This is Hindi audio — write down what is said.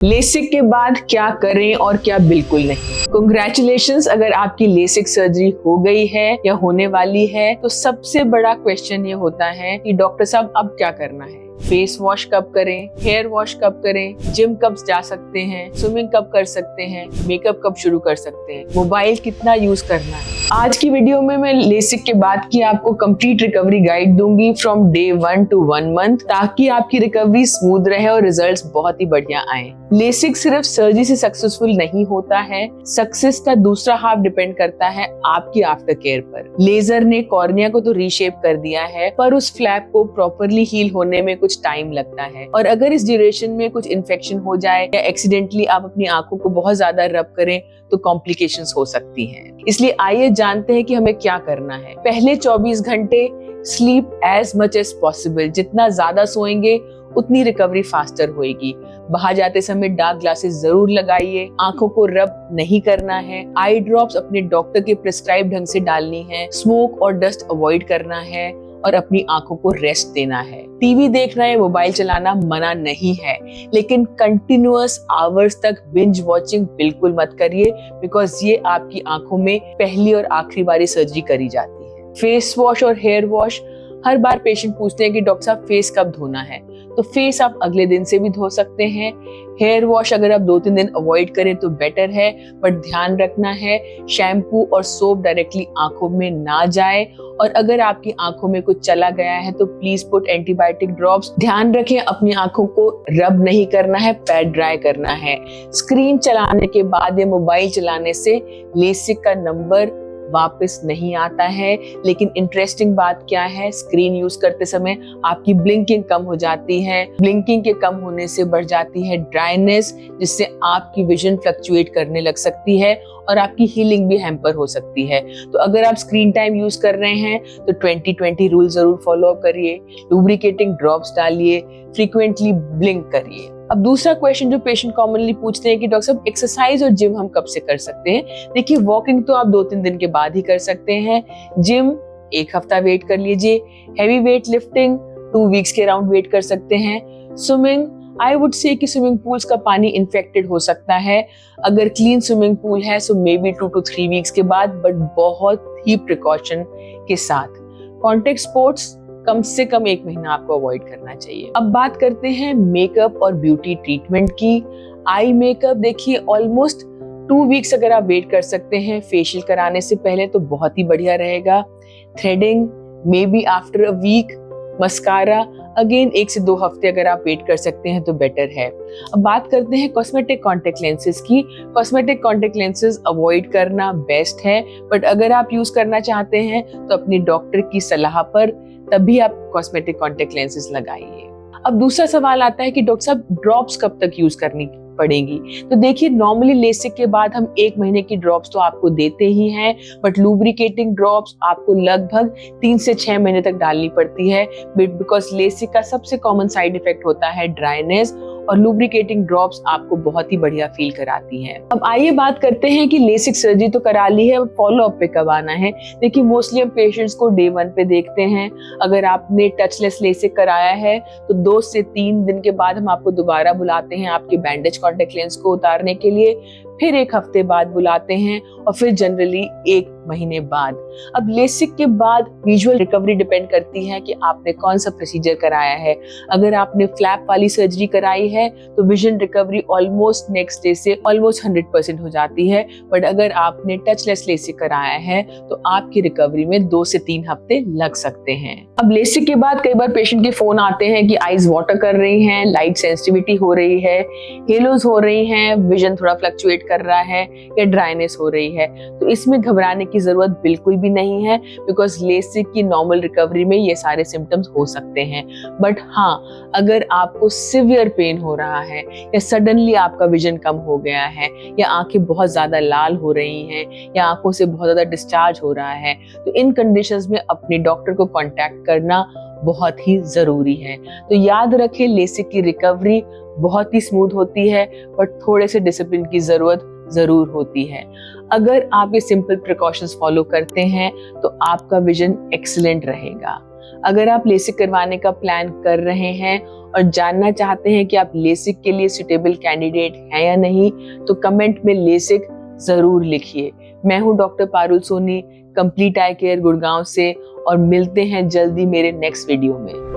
लेसिक के बाद क्या करें और क्या बिल्कुल नहीं। कंग्रेचुलेशंस, अगर आपकी लेसिक सर्जरी हो गई है या होने वाली है तो सबसे बड़ा क्वेश्चन ये होता है कि डॉक्टर साहब अब क्या करना है। फेस वॉश कब करें, हेयर वॉश कब करें, जिम कब जा सकते हैं, स्विमिंग कब कर सकते हैं, मेकअप कब शुरू कर सकते हैं, मोबाइल कितना यूज करना है। आज की वीडियो में मैं लेसिक के बाद की आपको कंप्लीट रिकवरी गाइड दूंगी फ्रॉम डे 1 to 1 मंथ, ताकि आपकी रिकवरी स्मूथ रहे और रिजल्ट्स बहुत ही बढ़िया आए। लेसिक सिर्फ सर्जरी से सक्सेसफुल नहीं होता है, सक्सेस का दूसरा हाफ डिपेंड करता है आपकी आफ्टर केयर पर। लेजर ने कॉर्निया को तो रीशेप कर दिया है, पर उस फ्लैप को प्रॉपरली हील होने में कुछ टाइम लगता है, और अगर इस ड्यूरेशन में कुछ इन्फेक्शन हो जाए या एक्सीडेंटली आप अपनी आंखों को बहुत ज्यादा रब करें तो कॉम्प्लिकेशंस हो सकती हैं। इसलिए आइए जानते हैं कि हमें क्या करना है। पहले 24 घंटे sleep as much as possible, जितना ज्यादा सोएंगे उतनी रिकवरी फास्टर होएगी। बाहर जाते समय डार्क ग्लासेस जरूर लगाइए, आंखों को रब नहीं करना है, आई ड्रॉप्स अपने डॉक्टर के प्रिस्क्राइब ढंग से डालनी है, स्मोक और डस्ट अवॉइड करना है और अपनी आंखों को रेस्ट देना है। टीवी देखना या मोबाइल चलाना मना नहीं है, लेकिन कंटिन्यूअस आवर्स तक बिंज वॉचिंग बिल्कुल मत करिए, बिकॉज ये आपकी आंखों में पहली और आखिरी बारी सर्जरी करी जाती है। फेस वॉश और हेयर वॉश, हर बार पेशेंट पूछते हैं कि डॉक्टर साहब फेस कब धोना है, तो फेस आप अगले दिन से भी धो सकते हैं। हेयर वॉश अगर आप 2-3 दिन अवॉइड करें तो बेटर है, बट ध्यान रखना है शैम्पू और सोप डायरेक्टली आंखों में ना जाए, और अगर आपकी आंखों में कुछ चला गया है तो प्लीज पुट एंटीबायोटिक ड्रॉप्स। ध्यान रखें अपनी आंखों को रब नहीं करना है, पैड ड्राई करना है। स्क्रीन चलाने के बाद या मोबाइल चलाने से लेसिक का नंबर वापस नहीं आता है, लेकिन इंटरेस्टिंग बात क्या है, स्क्रीन यूज करते समय आपकी ब्लिंकिंग कम हो जाती है। ब्लिंकिंग के कम होने से बढ़ जाती है ड्राइनेस, जिससे आपकी विजन फ्लक्चुएट करने लग सकती है और आपकी हीलिंग भी हैम्पर हो सकती है। तो अगर आप स्क्रीन टाइम यूज कर रहे हैं तो 20-20 रूल जरूर फॉलो करिए, लुब्रिकेटिंग ड्रॉप्स डालिए, फ्रीक्वेंटली ब्लिंक करिए। अब दूसरा क्वेश्चन जो पेशेंट कॉमनली पूछते हैं कि डॉक्टर साहब एक्सरसाइज और जिम हम कब से कर सकते हैं। देखिए, वॉकिंग तो आप 2-3 दिन के बाद ही कर सकते हैं, जिम 1 हफ्ता वेट कर लीजिए, हैवी वेट लिफ्टिंग 2 वीक्स के अराउंड वेट कर सकते हैं। स्विमिंग, आई वुड से कि स्विमिंग पूल्स का पानी इन्फेक्टेड हो सकता है, अगर क्लीन स्विमिंग पूल है सो मे बी 2 to 3 वीक्स के बाद, बट बहुत ही प्रिकॉशन के साथ। कॉन्टेक्ट स्पोर्ट्स कम से कम 1 महीना आपको अवॉइड करना चाहिए। अब बात करते हैं मेकअप और ब्यूटी ट्रीटमेंट की। आई मेकअप देखिए, ऑलमोस्ट 2 वीक्स अगर आप वेट कर सकते हैं फेशियल कराने से पहले तो बहुत ही बढ़िया रहेगा। Threading may be after a week, mascara again 1 से 2 हफ्ते अगर आप वेट कर सकते हैं तो बेटर है। अब बात करते हैं कॉस्मेटिक कॉन्टेक्ट लेंसेज की। कॉस्मेटिक कॉन्टेक्ट लेंसेज अवॉइड करना बेस्ट है, बट अगर आप यूज करना चाहते हैं तो अपने डॉक्टर की सलाह पर तभी आप कॉस्मेटिक कॉन्टेक्ट लेंसेज लगाइए। अब दूसरा सवाल आता है कि डॉक्टर साहब ड्रॉप्स कब तक यूज करनी पड़ेगी। तो देखिए, नॉर्मली लेसिक के बाद हम 1 महीने की ड्रॉप्स तो आपको देते ही हैं, बट लुब्रिकेटिंग ड्रॉप्स आपको लगभग 3 से 6 महीने तक डालनी पड़ती है, बिकॉज लेसिक का सबसे कॉमन साइड इफेक्ट होता है ड्राइनेस, और लुब्रिकेटिंग ड्रॉप्स आपको बहुत ही बढ़िया फील कराती हैं। अब आइए बात करते हैं कि लेसिक सर्जरी तो करा ली है, फॉलो अप पे कब आना है। देखिए, मोस्टली हम पेशेंट्स को डे 1 पे देखते हैं। अगर आपने टचलेस लेसिक कराया है तो 2 से 3 दिन के बाद हम आपको दोबारा बुलाते हैं आपके बैंडेज कॉन्टेक्ट लेंस को उतारने के लिए, फिर 1 हफ्ते बाद बुलाते हैं, और फिर जनरली 1 महीने बाद। अब लेसिक के बाद विजुअल रिकवरी डिपेंड करती है कि आपने कौन सा प्रोसीजर कराया है। अगर आपने फ्लैप वाली सर्जरी कराई है तो vision recovery almost next day से ऑलमोस्ट 100% हो जाती है, बट अगर आपने टचलेस लेसिक कराया है तो आपकी रिकवरी में 2 से 3 हफ्ते लग सकते हैं। अब लेसिक के बाद कई बार पेशेंट के फोन आते हैं कि आईज वाटर कर रही हैं, लाइट सेंसिटिविटी हो रही है, हेलोज हो रही हैं, विजन थोड़ा फ्लक्चुएट कर रहा है या ड्राइनेस हो रही है। तो इसमें घबराने की जरूरत बिल्कुल भी नहीं है, बिकॉज लेसिक की नॉर्मल रिकवरी में ये सारे सिम्टम्स हो सकते हैं। बट हाँ, अगर आपको सिवियर पेन हो रहा है या सडनली आपका विजन कम हो गया है या आंखें बहुत ज्यादा लाल हो रही हैं या आंखों से बहुत ज्यादा डिस्चार्ज हो रहा है, तो इन कंडीशंस में अपने डॉक्टर को कांटेक्ट करना बहुत ही जरूरी है। तो याद रखें, लेसिक की रिकवरी बहुत ही स्मूथ होती है, बट थोड़े से डिसिप्लिन की जरूरत जरूर होती है। अगर आप ये सिंपल प्रिकॉशंस फॉलो करते हैं तो आपका विजन एक्सीलेंट रहेगा। अगर आप लेसिक करवाने का प्लान कर रहे हैं और जानना चाहते हैं कि आप लेसिक के लिए सुटेबल कैंडिडेट हैं या नहीं, तो कमेंट में लेसिक जरूर लिखिए। मैं हूं doctor Parul Soni, complete I care Gurgaon से, और मिलते हैं जल्दी मेरे नेक्स्ट वीडियो में।